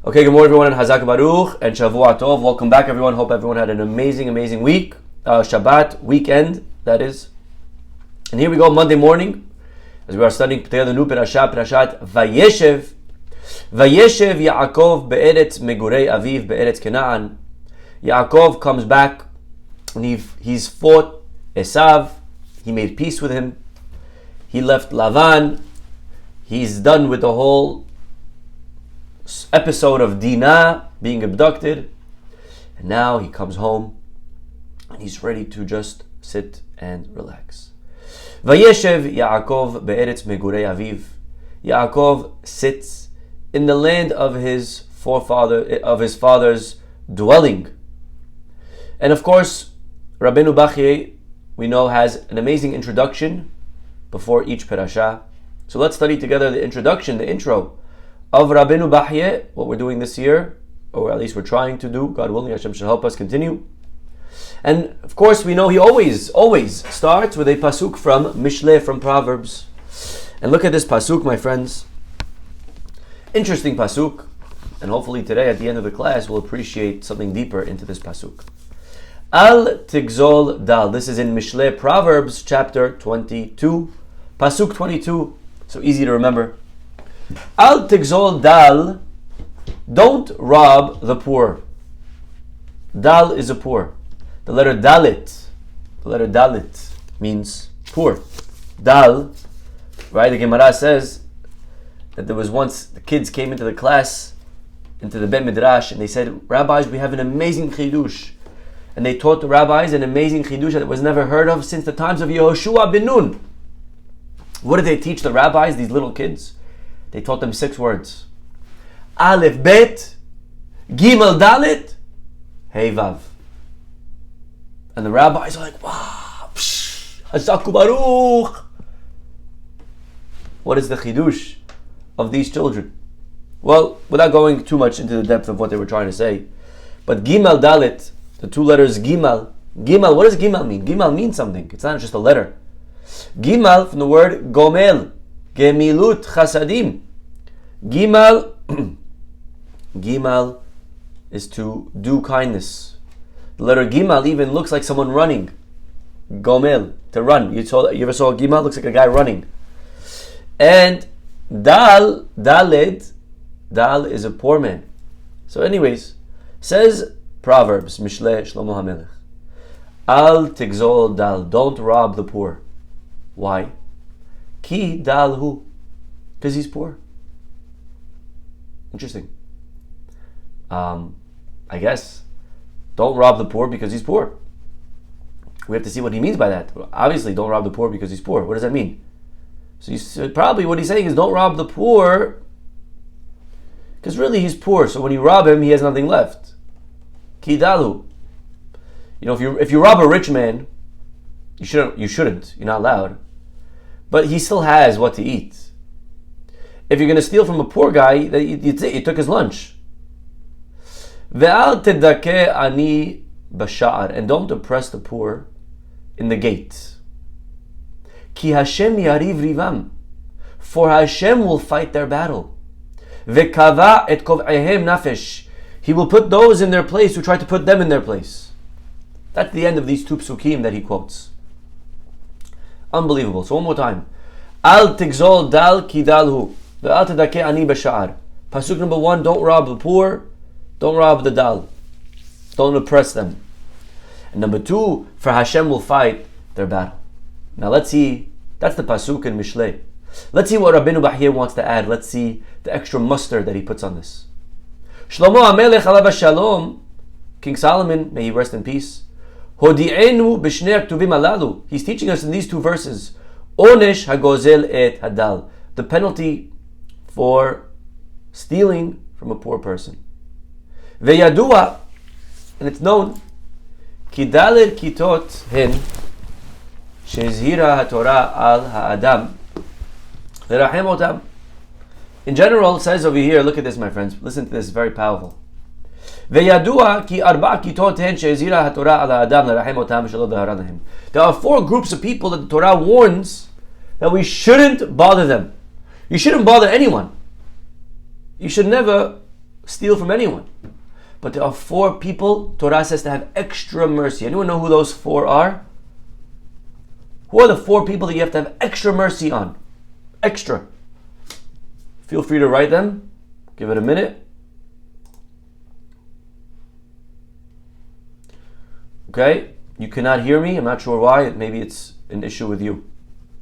Okay, good morning everyone, and Hazak Baruch, and Shavua Tov. Welcome back everyone. Hope everyone had an amazing week. Shabbat, weekend, that is. And here we go, Monday morning, as we are studying together the new Parashat Vayeshev. Vayeshev Yaakov be'eretz megurei aviv be'eretz Canaan. Yaakov comes back, and he's fought Esav. He made peace with him. He left Lavan. He's done with the whole episode of Dinah being abducted, and now he comes home and he's ready to just sit and relax. Vayeshev Yaakov be'eretz megurei aviv. Yaakov sits in the land of his father's dwelling. And of course, Rabbi Bachye, we know, has an amazing introduction before each parasha. So let's study together the introduction, the intro of Rabbeinu Bachye, what we're doing this year, or at least we're trying to do. God willing, Hashem shall help us continue. And of course, we know he always starts with a pasuk from Mishle, from Proverbs. And look at this pasuk, my friends. Interesting pasuk. And hopefully today, at the end of the class, we'll appreciate something deeper into this pasuk. Al tigzol dal. This is in Mishle, Proverbs chapter 22, pasuk 22. So easy to remember. Al tigzol dal, don't rob the poor. Dal is a poor. The letter dalit means poor. Dal, right? The Gemara says that there was once the kids came into the class, into the Bet Midrash, and they said, "Rabbis, we have an amazing chidush." And they taught the rabbis an amazing chidush that was never heard of since the times of Yehoshua ben Nun. What did they teach the rabbis, these little kids? They taught them 6 words. Aleph Bet, Gimel Dalet, Hey Vav. And the rabbis are like, wow, Hazaku Baruch. What is the chidush of these children? Well, without going too much into the depth of what they were trying to say, but Gimel Dalet, the 2 letters Gimel, what does Gimel mean? Gimel means something. It's not just a letter. Gimel from the word Gomel, Gemilut Chasadim. Gimal is to do kindness. The letter Gimal even looks like someone running. Gomel, to run. You ever saw a Gimal? Looks like a guy running. And Daled, Dal is a poor man. So anyways, says Proverbs, Mishle Shlomo HaMelech, Al tigzol dal, don't rob the poor. Why? Ki dal hu, because he's poor. Interesting. I guess don't rob the poor because he's poor. We have to see what he means by that. Obviously, don't rob the poor because he's poor. What does that mean? So probably what he's saying is don't rob the poor because really he's poor. So when you rob him, he has nothing left. Ki dalu. You know, if you rob a rich man, you shouldn't. You're not allowed. But he still has what to eat. If you're going to steal from a poor guy, you took his lunch. Ve'al tedakeh ani b'sha'ar, and don't oppress the poor in the gate. Ki Hashem yariv rivam, for Hashem will fight their battle. Ve'kava et kov'ehem nafesh, he will put those in their place who try to put them in their place. That's the end of these 2 psukim that he quotes. Unbelievable. So one more time. Al tigzol dal ki dalhu. Ve'al tedakeh ani b'sha'ar. Pasuk number 1, don't rob the poor, don't rob the dal. Don't oppress them. And number 2, for Hashem will fight their battle. Now let's see, that's the pasuk in Mishle. Let's see what Rabbeinu Bachye wants to add. Let's see the extra mustard that he puts on this. Shlomo HaMelech alav shalom, King Solomon, may he rest in peace, Hodi'enu b'shnei ktuvim alalu. He's teaching us in these 2 verses, Onesh hagozel et hadal, the penalty for stealing from a poor person. Ve'yadua, and it's known, Kidaler kitot hen, shezhira haTorah al ha'adam, lerachem otam. In general, it says over here, look at this, my friends, listen to this, very powerful. Ve'yadua ki arba kitot hen shezhira haTorah al ha'adam, lerachem otam shelo dahara lahem. There are 4 groups of people that the Torah warns that we shouldn't bother them. You shouldn't bother anyone. You should never steal from anyone. But there are 4 people Torah says to have extra mercy. Anyone know who those 4 are? Who are the 4 people that you have to have extra mercy on? Extra. Feel free to write them. Give it a minute. Okay, you cannot hear me. I'm not sure why. Maybe it's an issue with you.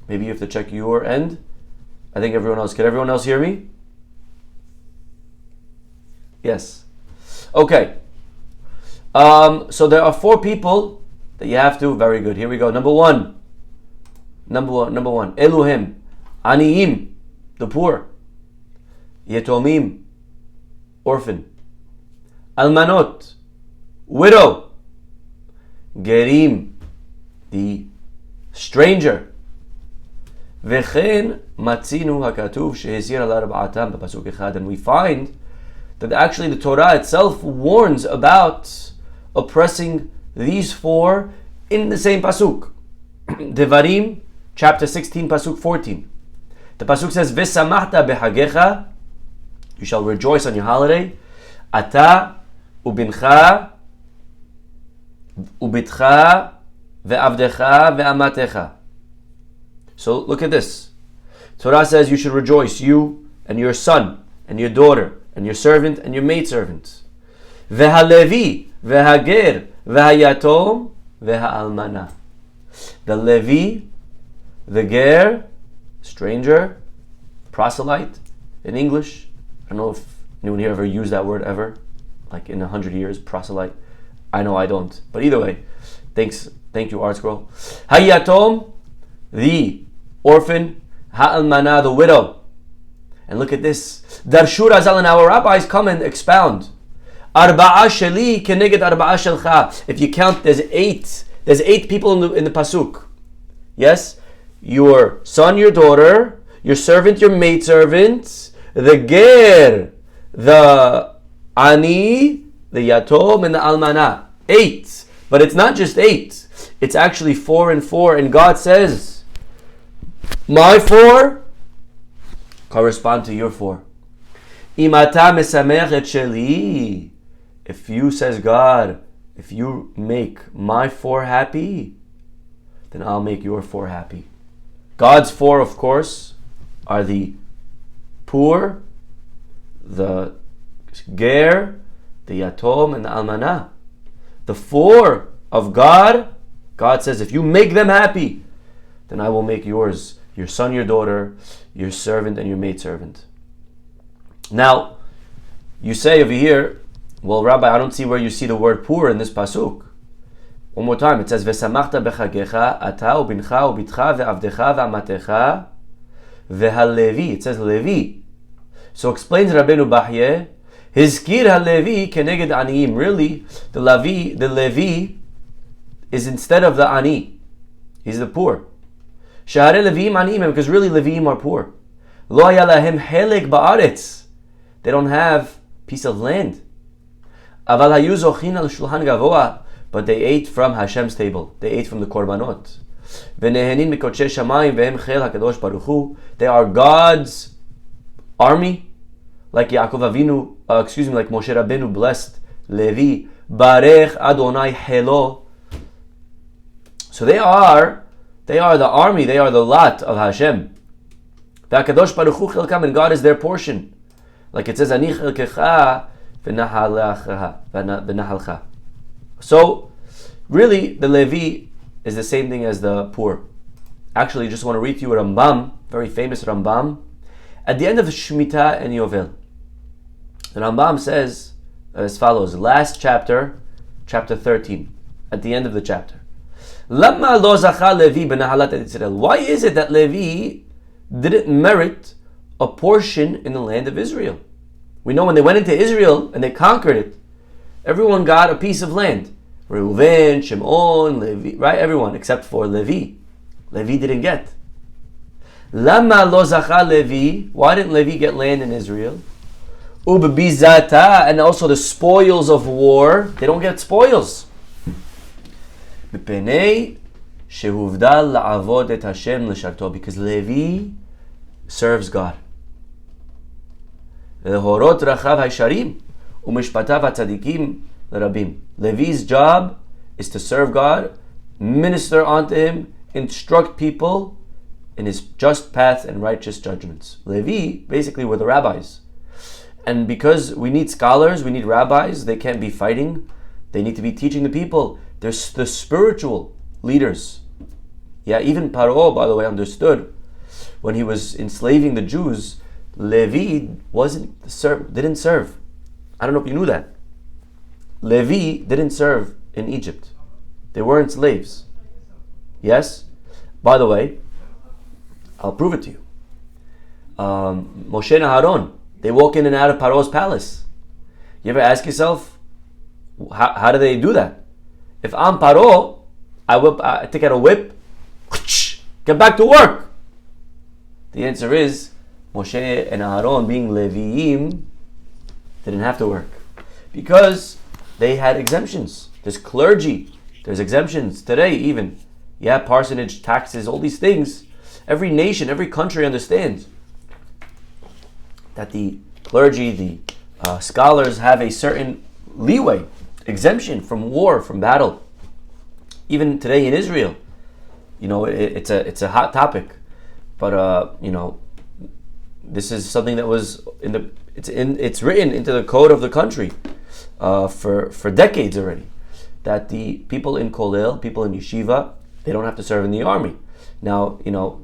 Maybe you have to check your end. I think everyone else. Can everyone else hear me? Yes. Okay. So there are 4 people that you have to. Very good. Here we go. Number one. Elohim. Aniyim. The poor. Yetomim. Orphan. Almanot. Widow. Gerim. The stranger. V'chen matzinu hakatuv shehezir ala arba'atam b'pasuk echad. And we find that actually the Torah itself warns about oppressing these 4 in the same pasuk. Devarim, chapter 16, pasuk 14. The pasuk says, "V'samachta b'hagecha," you shall rejoice on your holiday. Ata ubincha ubitcha ve'avdecha ve'amatecha. So look at this. Torah says you should rejoice, you and your son and your daughter and your servant and your maidservant. Ve'halevi ve'hager ve'hayatom ve'ha'almana. The Levi, the ger, stranger, proselyte in English. I don't know if anyone here ever used that word ever, like in 100 years, proselyte. I know I don't. But either way, thank you, Art Scroll. Hayatom, the orphan, ha'almana, the widow. And look at this. Darshu Razal, and our rabbis come and expound. Arba'a sheli keneged arba'a shelcha. If you count, there's 8. There's 8 people in the pasuk. Yes? Your son, your daughter, your servant, your maidservant, the ger, the ani, the yatom, and the almana. 8. But it's not just 8. It's actually 4 and 4. And God says, my 4 correspond to your 4. Imata mesamech et sheli. If you, says God, if you make my 4 happy, then I'll make your 4 happy. God's 4, of course, are the poor, the ger, the yatom, and the almanah. The 4 of God, God says, if you make them happy, then I will make yours, your son, your daughter, your servant, and your maidservant. Now, you say over here, well, Rabbi, I don't see where you see the word poor in this pasuk. One more time, it says, "V'samachta b'chagecha, ata ubincha ubitcha ve'avdecha ve'amatecha ve'halevi." It says Levi. So explains Rabbeinu Bahye, Hizkir halevi keneged aniyim. Really, the Levi is instead of the ani. He's the poor. Shehare Leviim aniyim, because really Leviim are poor. Lo haya lahem helek ba'aretz. They don't have piece of land. Aval hayu zochin al shulchan gavoa. But they ate from Hashem's table. They ate from the korbanot. V'nehenin mikodshe shamayim vehem chel hakadosh baruch hu. They are God's army, like Yaakov Avinu, like Moshe Rabbeinu blessed Levi. Barech Adonai Helo. So they are the army. They are the lot of Hashem. V'hakadosh baruch hu chelkam, and God is their portion. Like it says, Ani chelkecha v'nahalcha. So, really, the Levi is the same thing as the poor. Actually, I just want to read to you a Rambam, very famous Rambam, at the end of Shemitah and Yovel. The Rambam says as follows, last chapter, chapter 13, at the end of the chapter. Lama lo zacha Levi b'nahalat Yisrael. Why is it that Levi didn't merit a portion in the land of Israel? We know when they went into Israel and they conquered it, everyone got a piece of land. Reuven, Shimon, Levi, right? Everyone except for Levi. Levi didn't get. Lama lo zacha Levi. Why didn't Levi get land in Israel? Ubebizata, and also the spoils of war. They don't get spoils. B'penei shehuvdal la'avod et Hashem l'sharto, because Levi serves God. Lehorot rachav haysharim. Umishpatav hatzadikim lerabim. Levi's job is to serve God, minister unto him, instruct people in his just path and righteous judgments. Levi basically were the rabbis. And because we need scholars, we need rabbis, they can't be fighting. They need to be teaching the people. They're the spiritual leaders. Yeah, even Paro, by the way, understood when he was enslaving the Jews, Levi didn't serve. I don't know if you knew that. Levi didn't serve in Egypt. They weren't slaves. Yes? By the way, I'll prove it to you. Moshe and Aaron, they walk in and out of Paro's palace. You ever ask yourself, how do they do that? If I'm Paro, I take out a whip, get back to work. The answer is, Moshe and Aaron, being Leviim, didn't have to work. Because they had exemptions. There's clergy, there's exemptions today even. Yeah, parsonage, taxes, all these things. Every nation, every country understands that the clergy, the scholars have a certain leeway, exemption from war, from battle. Even today in Israel, it's a hot topic, but this is something that was it's written into the code of the country for decades already, that the people in Kollel, people in yeshiva, they don't have to serve in the army. Now,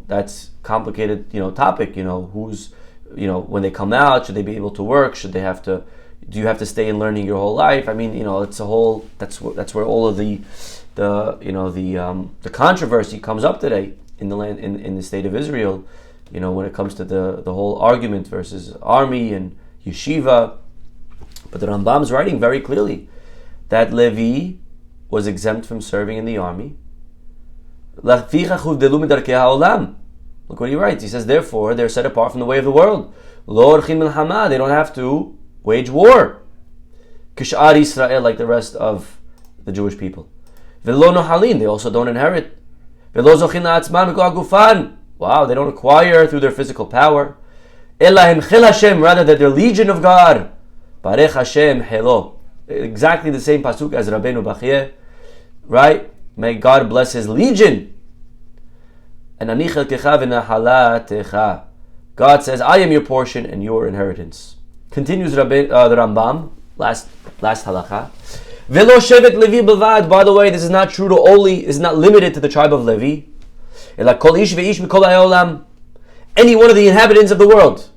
that's complicated, topic. Who's, when they come out, should they be able to work? Do you have to stay in learning your whole life? I mean, it's a whole. That's where all of the controversy comes up today in the land, in the state of Israel. When it comes to the whole argument versus army and yeshiva. But the Rambam's writing very clearly that Levi was exempt from serving in the army. Look what he writes. He says, therefore, they're set apart from the way of the world. They don't have to wage war. Kish'ar Yisrael, like the rest of the Jewish people. They also don't inherit. Wow, they don't acquire through their physical power. Rather that they're legion of God. Barech Hashem Helo. Exactly the same pasuk as Rabbeinu Bachye. Right? May God bless his legion. And God says, I am your portion and your inheritance. Continues the Rambam, last halakha. Velo shevet Levi bavad. By the way, this is not true is not limited to the tribe of Levi. Any one of the inhabitants of the world,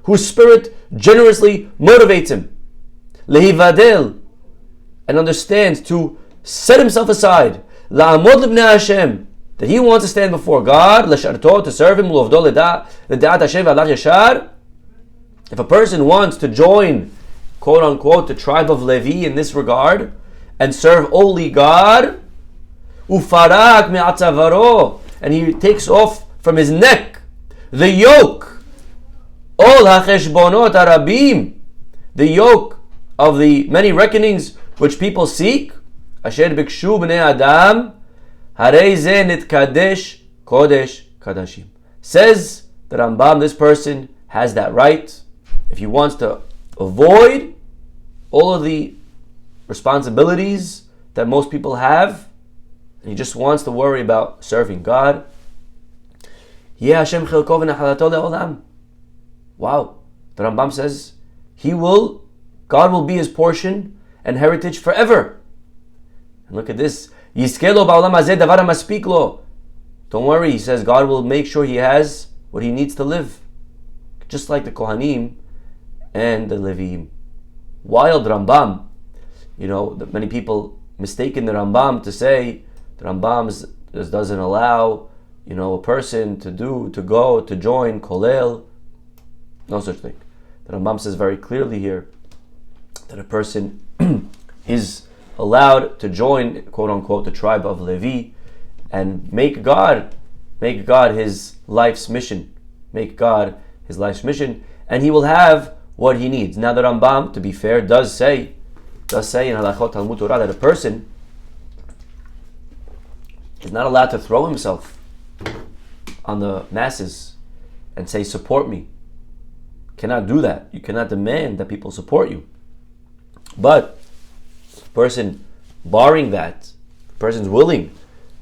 whose spirit generously motivates him, lehivadel, and understands to set himself aside, la'amod libnei Hashem, that he wants to stand before God, l'sharto, to serve him, l'ovdo l'da'at Hashem v'alach yashar. If a person wants to join, quote unquote, the tribe of Levi in this regard, and serve only God, ufarak me'atzavaro, and he takes off from his neck the yoke, ol hacheshbonot harabim, the yoke of the many reckonings which people seek, asher bikshu bnei adam, harei ze nitkadesh kodesh kadashim. Says the Rambam, this person has that right if he wants to avoid all of the responsibilities that most people have, and he just wants to worry about serving God. Wow. The Rambam says God will be his portion and heritage forever. And look at this. Don't worry, he says God will make sure he has what he needs to live. Just like the Kohanim and the Leviim. Wild Rambam. Many people mistaken the Rambam to say the Rambam doesn't allow a person to join Kollel. No such thing. The Rambam says very clearly here that a person is allowed to join, quote unquote, the tribe of Levi and make God his life's mission. Make God his life's mission, and he will have what he needs. Now the Rambam, to be fair, does say in Halachot Talmud Torah that a person is not allowed to throw himself on the masses and say, support me. cannot do that. You cannot demand that people support you. But the person barring that, the person's willing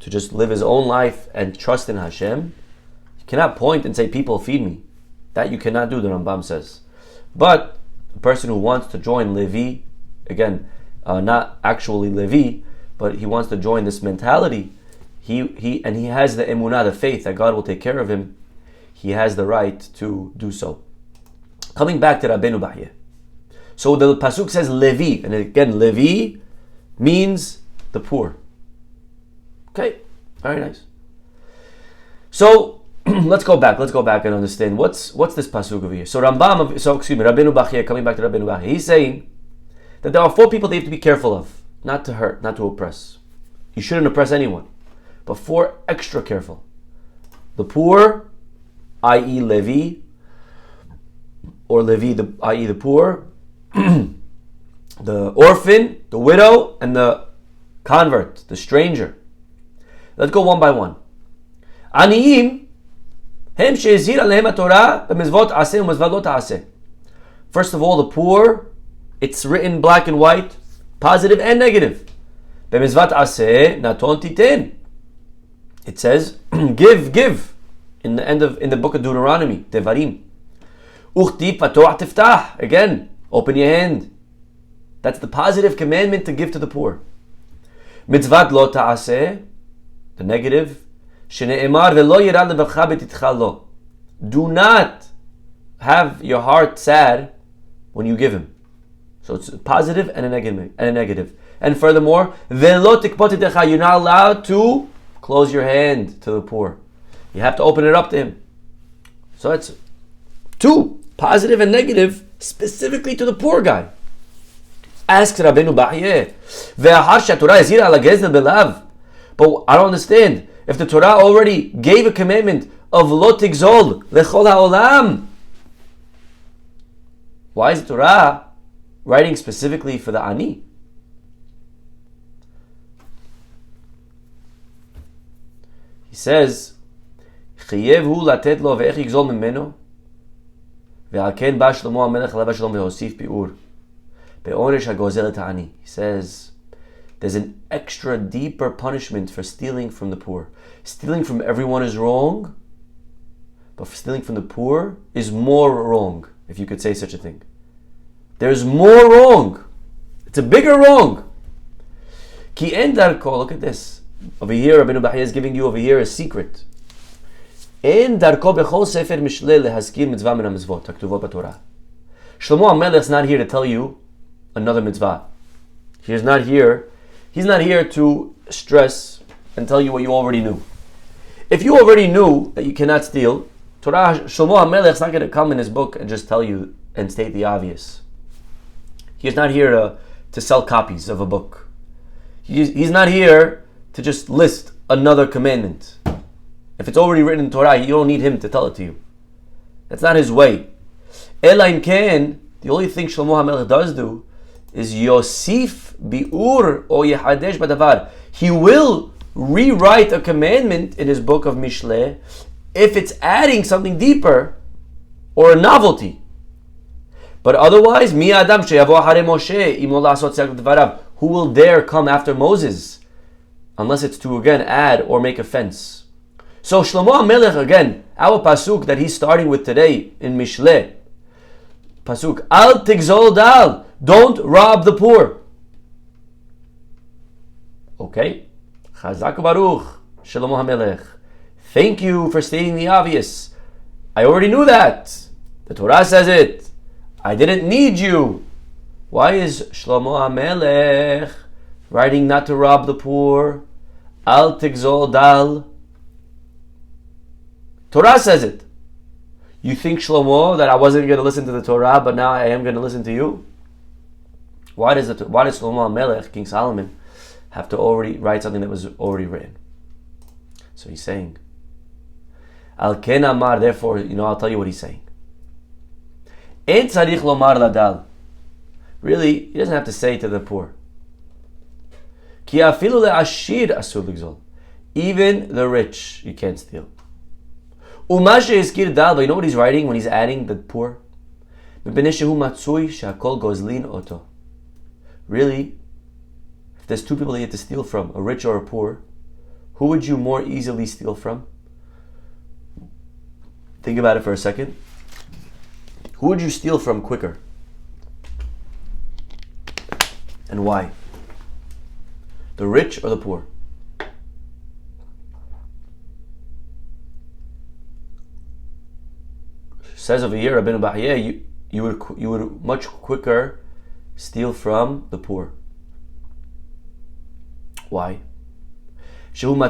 to just live his own life and trust in Hashem, you cannot point and say, people feed me. That you cannot do, the Rambam says. But the person who wants to join Levi, again, not actually Levi, but he wants to join this mentality, he has the emunah, the faith that God will take care of him, he has the right to do so. Coming back to Rabbeinu Bahye. So the pasuk says Levi, and again, Levi means the poor. Okay, very nice. So let's go back and understand what's this pasuk over here. So Rabbeinu Bahye, coming back to Rabbeinu Bahye, he's saying that there are 4 people that you have to be careful of, not to hurt, not to oppress. You shouldn't oppress anyone, but 4 extra careful. The poor, i.e. Levi, or Levi, i.e. the poor, the orphan, the widow, and the convert, the stranger. Let's go one by one. Aniyim, hem she'ezir alehem haTorah b'mizvot aseh u'mizvot lo ta'aseh. First of all, the poor, it's written black and white, positive and negative. B'mizvat aseh naton titen. It says, give. In the book of Deuteronomy, Devarim. Uchti patoach tiftach. Again, open your hand. That's the positive commandment to give to the poor. Mitzvat lo ta'aseh, the negative. Shene'emar velo yirad levacha betitcha lo. Do not have your heart sad when you give him. So it's a positive and a negative. And furthermore, velo tikpot yitecha, you're not allowed to close your hand to the poor. You have to open it up to him. So it's 2, positive and negative, specifically to the poor guy. Asks Rabbeinu Bahye, but I don't understand. If the Torah already gave a commandment of lo tigzol lechol ha'olam, why is the Torah writing specifically for the ani? He says, חייב הוא לתת לו ואיך יגזול ממנו ועל כן בא שלמה המלך עליו השלום והוסיף ביאור בעונש הגוזל את העני. He says there's an extra deeper punishment for stealing from the poor. Stealing from everyone is wrong, but stealing from the poor is more wrong, if you could say such a thing. There's more wrong. It's a bigger wrong. Ki en darko, look at this. Over here, Rabbeinu Bahye is giving you over here a secret. En darko bechol sefer mishle lehazkir mitzvah min ha-mitzvot haktuvot b'Torah. Shlomo HaMelech is not here to tell you another mitzvah. He's not here to stress and tell you what you already knew. If you already knew that you cannot steal, Shlomo HaMelech is not going to come in his book and just tell you and state the obvious. He's not here to sell copies of a book. He's not here to just list another commandment. If it's already written in Torah, you don't need him to tell it to you. That's not his way. Ela im ken, the only thing Shlomo HaMelech does do is Yosif bi'ur o yehadesh badavar. He will rewrite a commandment in his book of Mishle if it's adding something deeper or a novelty. But otherwise, mi adam sheyavo hare Moshe im lo la'asot tzedek b'dvarav. Who will dare come after Moses unless it's to again add or make offense? So Shlomo HaMelech, again, our pasuk that he's starting with today in Mishle, pasuk al tigzol dal, don't rob the poor. Okay, Chazak Baruch, Shlomo HaMelech. Thank you for stating the obvious. I already knew that. The Torah says it. I didn't need you. Why is Shlomo HaMelech writing not to rob the poor? Al tigzol dal. Torah says it. You think, Shlomo, that I wasn't going to listen to the Torah, but now I am going to listen to you? Why does Shlomo HaMelech, King Solomon, have to already write something that was already written? So he's saying, Al ken amar, therefore, I'll tell you what he's saying. En tzarich lomar ladal. Really, he doesn't have to say to the poor. Ki afilu le'ashir asur ligzol. Even the rich, you can't steal. Umashe iskir dal, but you know what he's writing when he's adding the poor? Really, if there's two people that you have to steal from, a rich or a poor, who would you more easily steal from? Think about it for a second. Who would you steal from quicker? And why? The rich or the poor? Says over here, Rabbi Bahiyah, you would much quicker steal from the poor. Why? Why?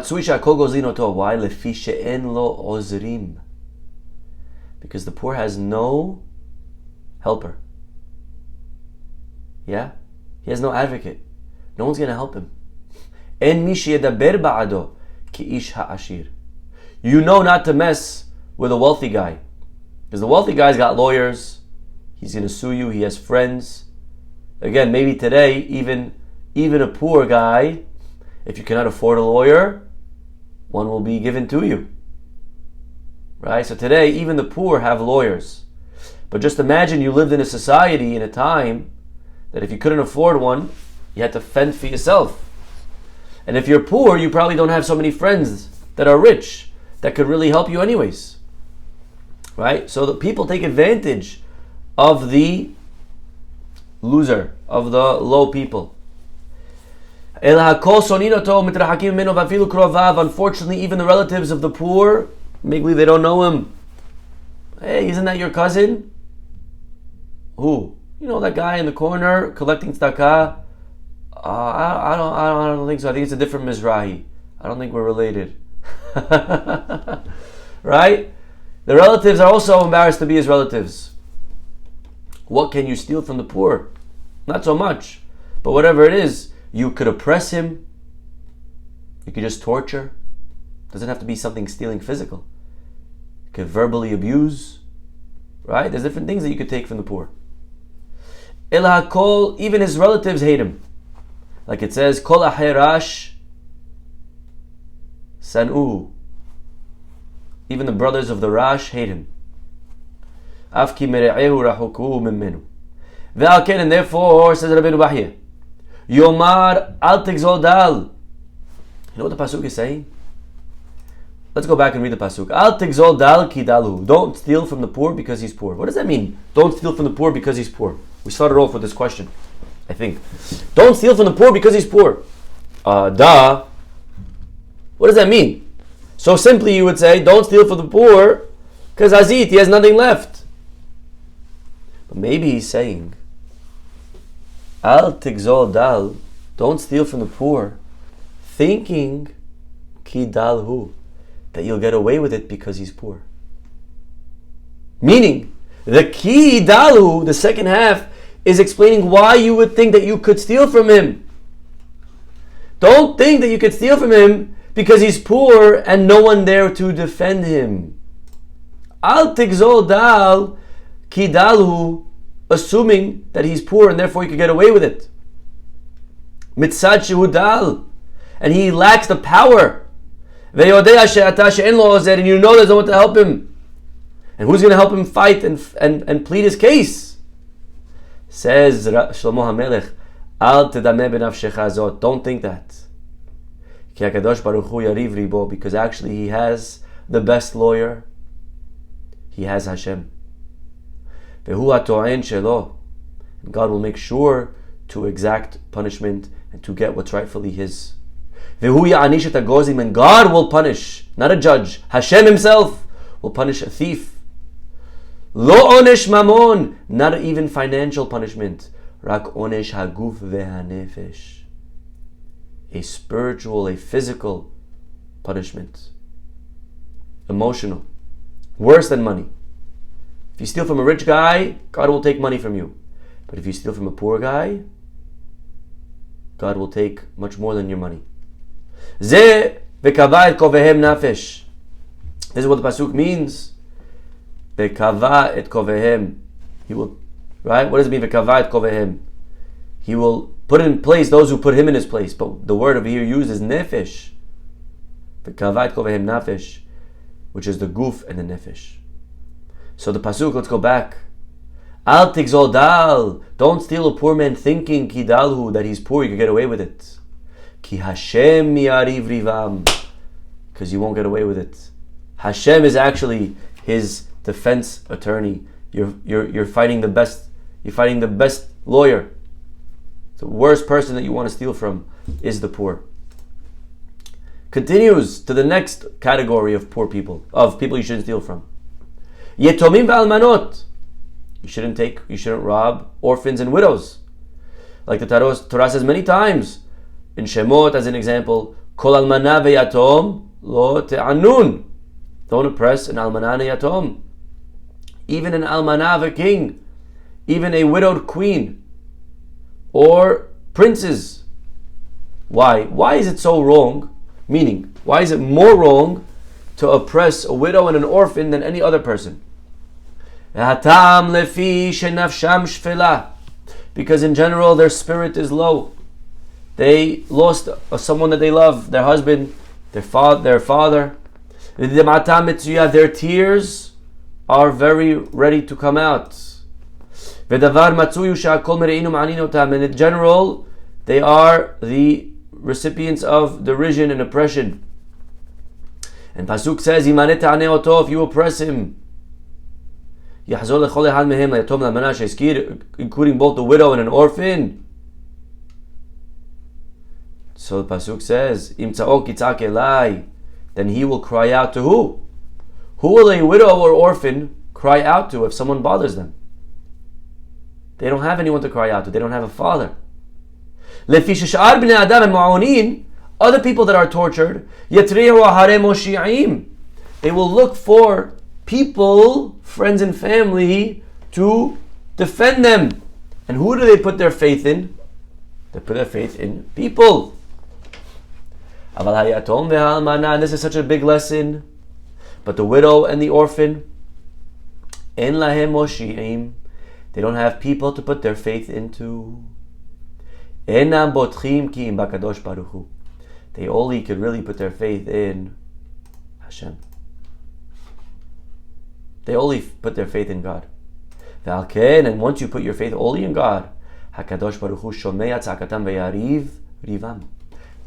Because the poor has no helper. Yeah? He has no advocate. No one's going to help him. You know not to mess with a wealthy guy. Because the wealthy guy's got lawyers. He's going to sue you. He has friends. Again, maybe today, even a poor guy, if you cannot afford a lawyer, one will be given to you. Right? So today, even the poor have lawyers. But just imagine you lived in a society in a time that if you couldn't afford one, you had to fend for yourself. And if you're poor, you probably don't have so many friends that are rich that could really help you anyways. Right? So the people take advantage of the loser, of the low people. Unfortunately, even the relatives of the poor, maybe they don't know him. Hey, isn't that your cousin? Who? You know that guy in the corner collecting tzedakah? I don't think so. I think it's a different Mizrahi. I don't think we're related. Right? The relatives are also embarrassed to be his relatives. What can you steal from the poor? Not so much. But whatever it is, you could oppress him. You could just torture. Doesn't have to be something stealing physical. You could verbally abuse. Right? There's different things that you could take from the poor. Even his relatives hate him. Like it says, Kol ahirash san'uhu. Even the brothers of the Rash hate him. Afki mere'ehu rahukuhu mimenu. Ve'al ken, and therefore, says Rabbi Bahiyah, Yomar al tigzol dal. You know what the pasuk is saying? Let's go back and read the pasuk. Al tigzol dal ki dalu. Don't steal from the poor because he's poor. What does that mean? Don't steal from the poor because he's poor. We started off with this question, I think. Don't steal from the poor because he's poor. Duh. What does that mean? So simply you would say, don't steal from the poor because Azit, he has nothing left. But maybe he's saying, Al tigzol dal, don't steal from the poor, thinking ki dalhu, that you'll get away with it because he's poor. Meaning, the ki dalhu, the second half, is explaining why you would think that you could steal from him. Don't think that you could steal from him because he's poor and no one there to defend him. Al tigzol dal ki dalhu, assuming that he's poor and therefore he could get away with it. Mitzad shehu dal, and he lacks the power. Ve'yodea she'ata she'en lo ozer, and you know there's no one to help him. And who's going to help him fight and plead his case? Says Shlomo HaMelech, Al tedameh b'nafshecha zot. Don't think that. Ki HaKadosh Baruch Hu yariv ribo, because actually he has the best lawyer. He has Hashem. Ve'hu ha'to'en shelo. And God will make sure to exact punishment and to get what's rightfully his. Ve'hu ya'anish et hagozim, and God will punish, not a judge. Hashem himself will punish a thief. Lo onesh mamon, not even financial punishment. Rak onesh haguf ve'hanefesh, a spiritual, a physical punishment. Emotional. Worse than money. If you steal from a rich guy, God will take money from you. But if you steal from a poor guy, God will take much more than your money. Ze v'kava et kovehem nafesh. This is what the pasuk means. V'kava et kovehem. He will, right? What does it mean? V'kava et kovehem. He will put in place those who put him in his place. But the word over here used is nefesh. V'kava et kovehem nafesh, which is the guf and the nefesh. So the pasuk, let's go back. Al tigzol dal. Don't steal a poor man thinking ki dalhu, that he's poor, you can get away with it. Ki Hashem mi'ariv rivam. Because you won't get away with it. Hashem is actually his defense attorney. You're fighting the best. You're fighting the best lawyer. The worst person that you want to steal from is the poor. Continues to the next category of poor people, of people you shouldn't steal from. Yetomim v'almanot. You shouldn't rob orphans and widows. Like the Torah says many times, in Shemot as an example, Kol almana ve'yatom lo te'anun. Don't oppress an almana and yatom. Even an almana of a king, even a widowed queen, or princes. Why? Why is it so wrong? Meaning, why is it more wrong to oppress a widow and an orphan than any other person? Because in general their spirit is low. They lost someone that they love, their husband, their father. Their tears are very ready to come out. And in general, they are the recipients of derision and oppression. And Pasuk says, if you oppress him, including both the widow and an orphan. So the Pasuk says, then he will cry out to who? Who will a widow or orphan cry out to if someone bothers them? They don't have anyone to cry out to. They don't have a father. Other people that are tortured, they will look for people, friends and family, to defend them. And who do they put their faith in? They put their faith in people. And this is such a big lesson. But the widow and the orphan, they don't have people to put their faith into. They only could really put their faith in Hashem. They only put their faith in God. And once you put your faith only in God,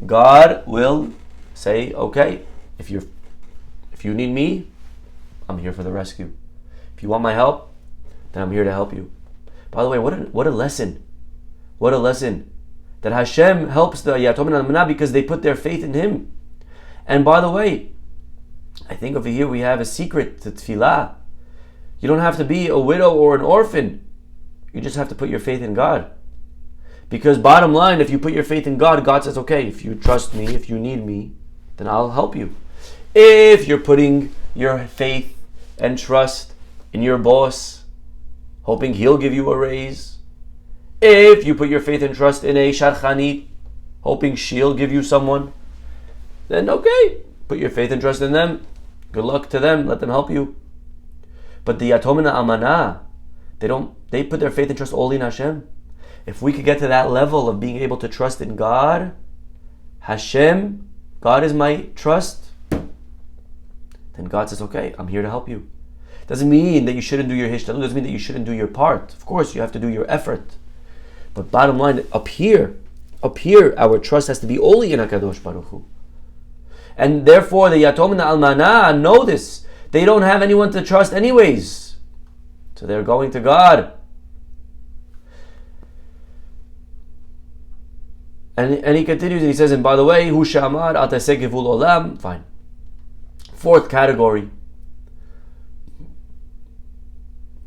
God will say, okay, if you need me, I'm here for the rescue. If you want my help, then I'm here to help you. By the way, what a lesson. What a lesson. That Hashem helps the Yatom and Almanah because they put their faith in Him. And by the way, I think over here we have a secret to tefillah. You don't have to be a widow or an orphan. You just have to put your faith in God. Because bottom line, if you put your faith in God, God says, okay, if you trust me, if you need me, then I'll help you. If you're putting your faith and trust in your boss, hoping he'll give you a raise. If you put your faith and trust in a sharchanit, hoping she'll give you someone, then okay, put your faith and trust in them. Good luck to them, let them help you. But the Yatom and Almanah, they put their faith and trust only in Hashem. If we could get to that level of being able to trust in God, Hashem, God is my trust, then God says, okay, I'm here to help you. Doesn't mean that you shouldn't do your hishtalut, doesn't mean that you shouldn't do your part. Of course, you have to do your effort. But bottom line, up here, our trust has to be only in HaKadosh Baruch Hu. And therefore, the Yatom and the Almanah know this. They don't have anyone to trust anyways. So they're going to God. And he continues and he says, and by the way, Hu Shamar al taseh gevul olam. Fine. Fourth category.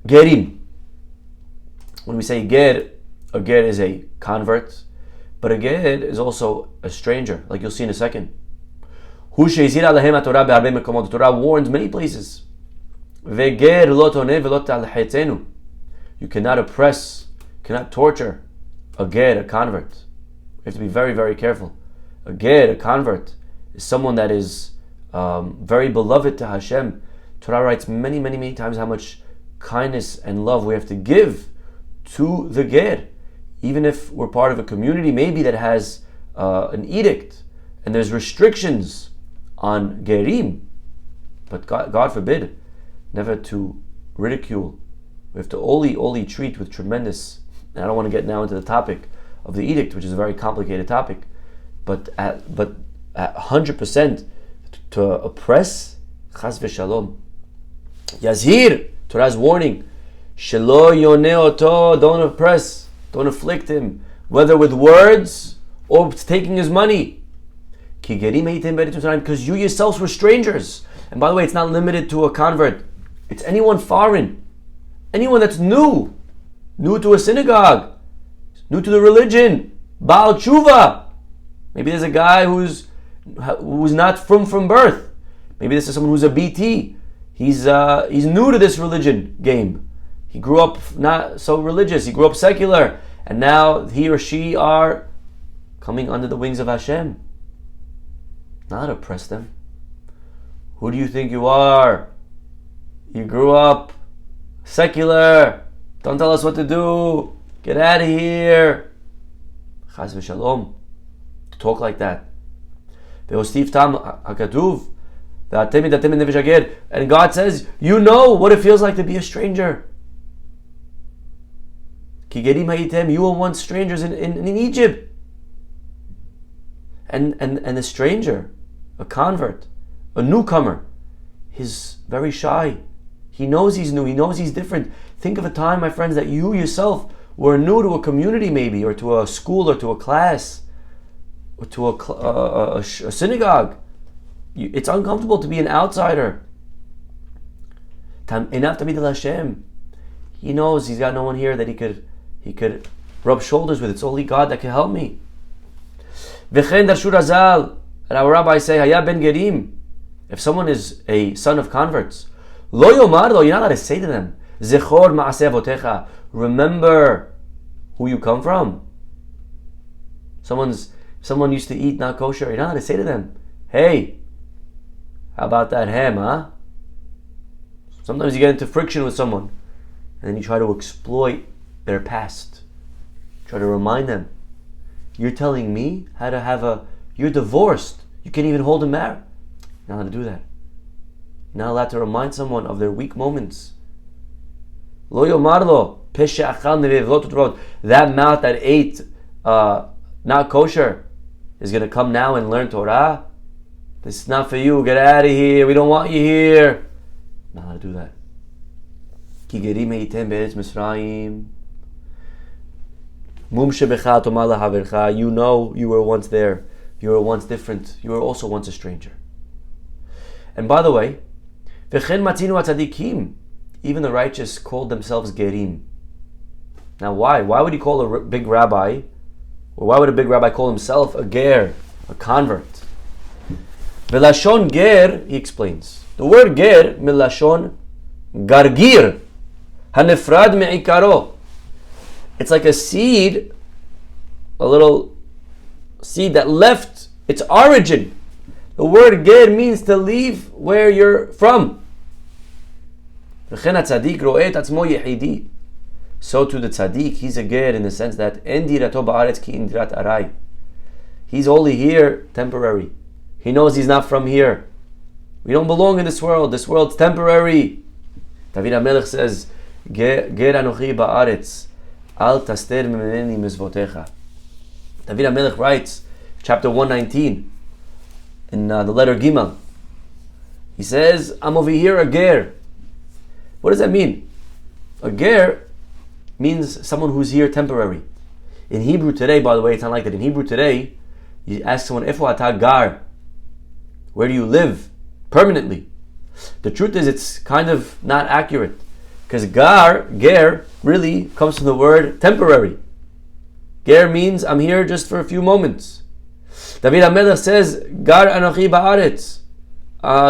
Gerim. When we say ger, a ger is a convert, but a ger is also a stranger, like you'll see in a second. Hu sheizir alahem haTorah be'arbei mekomot. The Torah warns many places. Veger lo toneh velo talchetenu. You cannot oppress, cannot torture a ger, a convert. You have to be very, very careful. A ger, a convert, is someone that is very beloved to Hashem. Torah writes many, many, many times how much kindness and love we have to give to the ger. Even if we're part of a community maybe that has an edict and there's restrictions on gerim, but God forbid, never to ridicule, We have to only treat with tremendous, and I don't want to get now into the topic of the edict, which is a very complicated topic, but at 100% to oppress, chas v'shalom. Yazhir, Torah's warning, shelo yoneh oto, don't oppress, don't afflict him, whether with words or taking his money. Ki gerim heitem b'eretz, because you yourselves were strangers. And by the way, it's not limited to a convert. It's anyone foreign, anyone that's new to a synagogue, new to the religion, Baal Tshuva. Maybe there's a guy who's not from birth. Maybe this is someone who's a BT. He's new to this religion game. He grew up not so religious. He grew up secular, and now he or she are coming under the wings of Hashem. Not oppress them. Who do you think you are? You grew up secular. Don't tell us what to do. Get out of here. Chas v'shalom. Talk like that. Ve'ostif tam hakatuv. And God says, you know what it feels like to be a stranger. Ki gerim hayitem, you were once strangers in Egypt. And a stranger, a convert, a newcomer, he's very shy. He knows he's new. He knows he's different. Think of a time, my friends, that you yourself were new to a community maybe, or to a school, or to a class, or to a synagogue. It's uncomfortable to be an outsider. Enough to be the Hashem. He knows he's got no one here that he could rub shoulders with. It's only God that can help me. V'chen darshu razal. And our rabbis say, Haya ben gerim. If someone is a son of converts, lo yomar lo, you're not allowed to say to them, Zechor ma'aseh avotecha, remember who you come from. Someone used to eat not kosher, you're not allowed to say to them, hey, how about that ham, huh? Sometimes you get into friction with someone, and then you try to exploit their past. Try to remind them, you're telling me how to have you're divorced, you can't even hold a marriage. You're not allowed to do that. You're not allowed to remind someone of their weak moments. Lo yomarlo, that mouth that ate not kosher is going to come now and learn Torah. This is not for you. Get out of here. We don't want you here. Not allowed to do that. Ki gerim heitem be'eretz Mizrahi. Mum shebecha tomar lahavercha. You know you were once there. You were once different. You were also once a stranger. And by the way, v'chen matzinu atzadikim. Even the righteous called themselves gerim. Now why? Why would he call a big rabbi, or why would a big rabbi call himself a ger, a convert? Velashon ger, he explains. The word ger, milashon gargir, hanefrad me'ikaro. It's like a seed, a little seed that left its origin. The word ger means to leave where you're from. So to the tzaddik, he's a ger in the sense that he's only here temporary. He knows he's not from here. We don't belong in this world. This world's temporary. David HaMelech says, ger anochi ba'aretz, al taster mimeni mizvotecha. David HaMelech writes, chapter 119, in the letter Gimel. He says, I'm over here a ger. What does that mean? A ger means someone who's here temporary. In Hebrew today, by the way, it's not like that. In Hebrew today, you ask someone, Efo ata gar? Where do you live? Permanently. The truth is, it's kind of not accurate. Because ger, really comes from the word temporary. Ger means, I'm here just for a few moments. David HaMelech says, Gar anochi ba'aretz.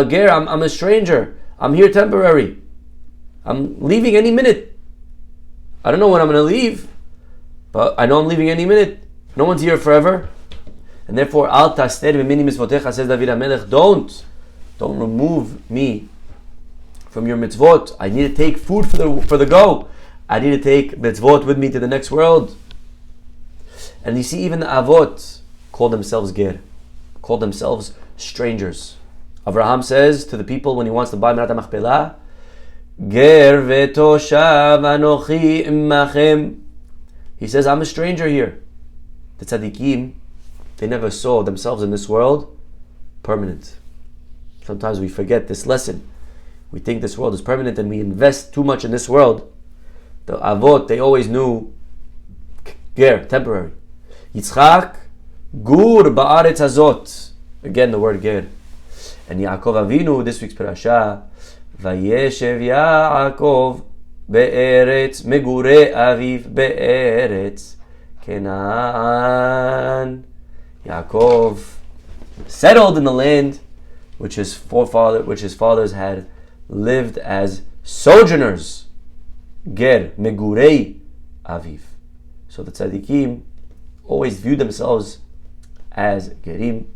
Ger, I'm a stranger. I'm here temporary. I'm leaving any minute. I don't know when I'm going to leave, but I know I'm leaving any minute. No one's here forever. And therefore, al taster mimeni mitzvotecha, says David HaMelech, don't remove me from your mitzvot. I need to take food for the go. I need to take mitzvot with me to the next world. And you see, even the avot call themselves ger, call themselves strangers. Avraham says to the people when he wants to buy Merat HaMachpelah, Ger vetoshav anochi imachem. He says, I'm a stranger here. The tzaddikim, they never saw themselves in this world permanent. Sometimes we forget this lesson. We think this world is permanent and we invest too much in this world. The avot, they always knew ger, temporary. Yitzchak, gur ba'aretz hazot. Again, the word ger. And Yaakov Avinu, this week's parasha, Vayeshev Yaakov be'eretz megure aviv be'eretz Kenan. Yaakov settled in the land which his fathers had lived as sojourners. Ger, megurei aviv. So the tzaddikim always viewed themselves as gerim.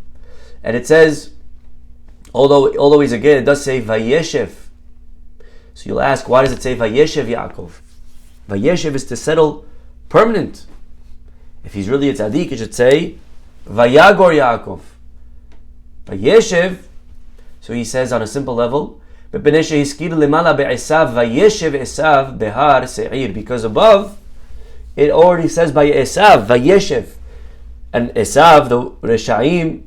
And it says, although he's a ger, it does say Vayeshev. So you'll ask, why does it say Vayeshev Yaakov? Vayeshev is to settle permanent. If he's really a tzaddik, it should say Vayagor Yaakov. Vayeshev, so he says on a simple level, because above it already says by Esav, Vayeshev. And Esav, the Reshaim,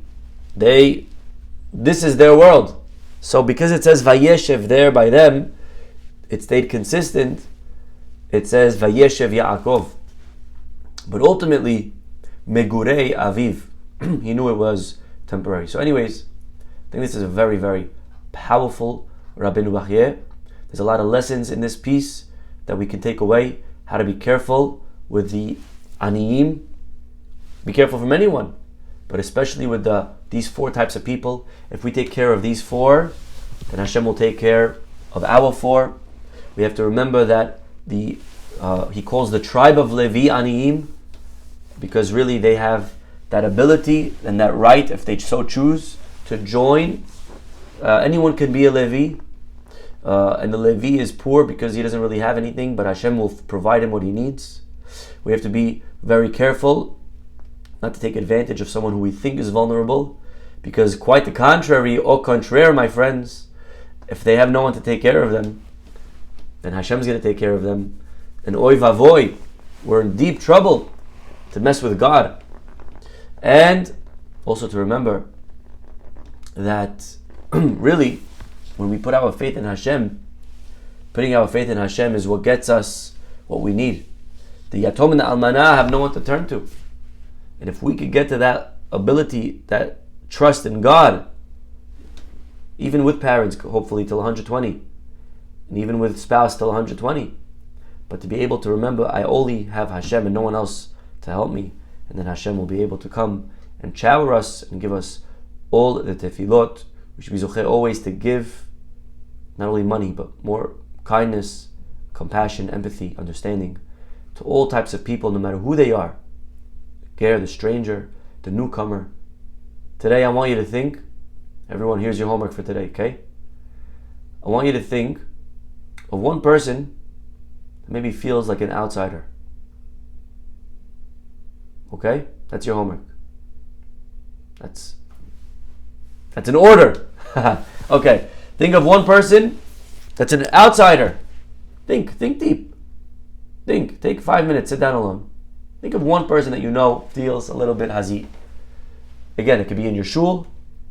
this is their world. So because it says Vayeshev there by them, it stayed consistent. It says Vayeshev Yaakov. But ultimately, Megurei Aviv, he knew it was temporary. So anyways, I think this is a very, very powerful Rabbeinu Bachye. There's a lot of lessons in this piece that we can take away. How to be careful with the aniyim. Be careful from anyone, but especially with these four types of people. If we take care of these four, then Hashem will take care of our four. We have to remember that he calls the tribe of Levi aniyim, because really they have that ability and that right, if they so choose, to join. Anyone can be a Levi, and the Levi is poor because he doesn't really have anything, but Hashem will provide him what he needs. We have to be very careful not to take advantage of someone who we think is vulnerable, because quite the contrary, au contraire, my friends, if they have no one to take care of them, then Hashem's going to take care of them. And oy vavoy, we're in deep trouble to mess with God. And also to remember that really, when we put our faith in Hashem, putting our faith in Hashem is what gets us what we need. The Yatom and the Almanah have no one to turn to. And if we could get to that ability, that trust in God, even with parents, hopefully till 120, and even with spouse till 120, but to be able to remember, I only have Hashem and no one else to help me, and then Hashem will be able to come and shower us and give us all the tefillot. We should be zocher always to give not only money, but more kindness, compassion, empathy, understanding to all types of people, no matter who they are. Ger, the stranger, the newcomer. Today I want you to think, everyone, here's your homework for today, okay? I want you to think of one person that maybe feels like an outsider. Okay? That's your homework. That's an order. Okay. Think of one person that's an outsider. Think deep. Take 5 minutes, sit down alone. Think of one person that you know feels a little bit hazi. Again, it could be in your shul,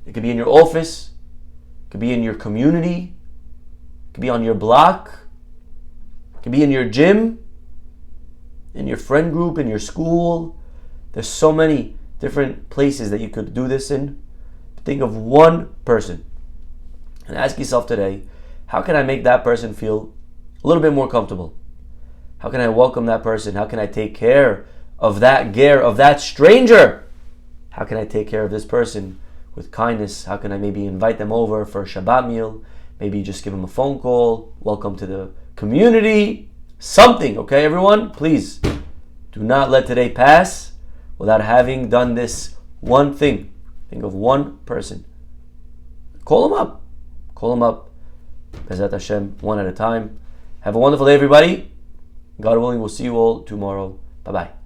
it could be in your office, it could be in your community, it could be on your block, it could be in your gym, in your friend group, in your school. There's so many different places that you could do this in. Think of one person and ask yourself today, how can I make that person feel a little bit more comfortable? How can I welcome that person? How can I take care of that ger, of that stranger? How can I take care of this person with kindness? How can I maybe invite them over for a Shabbat meal? Maybe just give them a phone call. Welcome to the community. Something, okay, everyone? Please do not let today pass without having done this one thing. Think of one person. Call them up. Bezat Hashem, one at a time. Have a wonderful day, everybody. God willing, we'll see you all tomorrow. Bye-bye.